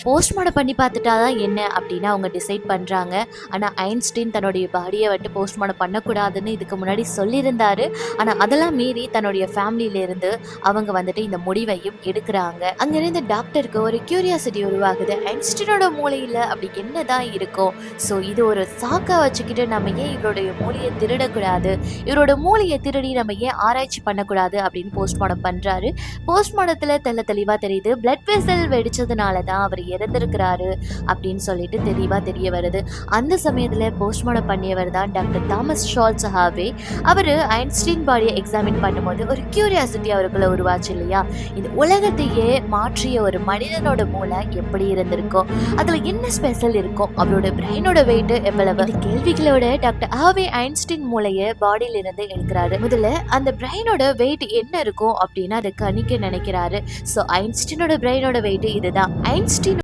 Postmortem பண்ணி பார்த்துட்டாதான் என்ன அப்படின்னு அவங்க டிசைட் பண்ணுறாங்க. ஆனால் ஐன்ஸ்டீன் தன்னுடைய பாடியை வந்துட்டு போஸ்ட்மார்ட்டம் பண்ணக்கூடாதுன்னு இதுக்கு முன்னாடி சொல்லியிருந்தாரு. ஆனால் அதெல்லாம் மீறி தன்னுடைய ஃபேமிலியிலேருந்து அவங்க வந்துட்டு இந்த முடிவையும் எடுக்கிறாங்க. அங்கிருந்து டாக்டருக்கு ஒரு கியூரியாசிட்டி உருவாகுது. ஐன்ஸ்டீனோட மூளையில் அப்படி என்னதான் இருக்கும், ஸோ இது ஒரு சாக்கா வச்சுக்கிட்டு நம்ம ஏன் இவருடைய மூளையை திருடக்கூடாது, இவரோட மூளையை திருடி நம்ம ஏன் ஆராய்ச்சி பண்ணக்கூடாது அப்படின்னு போஸ்ட்மார்ட்டம் பண்ணுறாரு. போஸ்ட்மார்ட்டத்தில் தெளிவாக தெரியுது, பிளட் வெசல் வெடிச்சதுனால தான் அவர் இறந்திருக்கிறாரு அப்படின்னு சொல்லிட்டு தெளிவாக தெரிய வருது. அந்த சமயத்தில் போஸ்ட்மார்ட்டம் பண்ணியவர் தான் டாக்டர் தாமஸ் ஷால்ட்ஸ் ஹார்வே. அவர் ஐன்ஸ்டீன் பாடியை எக்ஸாமின் பண்ணும்போது ஒரு கியூரியாசிட்டி அவருக்குள்ள உருவாச்சு இல்லையா, இந்த உலகத்தையே மாற்றிய ஒரு மனிதனோட மூளை எப்படி இருந்திருக்கும், அதில் என்ன ஸ்பெஷல் இருக்கும், அவரோட பிரெயினோட வெயிட் எவ்வளவு, இந்த கேள்விகளோட டாக்டர் ஹார்வே ஐன்ஸ்டீன் மூளையை பாடியில இருந்து எடுக்கிறாரு. முதல்ல அந்த பிரெயினோட வெயிட் என்ன இருக்கும் அப்படின்னு அதை கணிக்க நினைக்கிறாரு. ஸோ ஐன்ஸ்டீனோட பிரெயினோட வெயிட் இதுதான். ஐன்ஸ்டீன்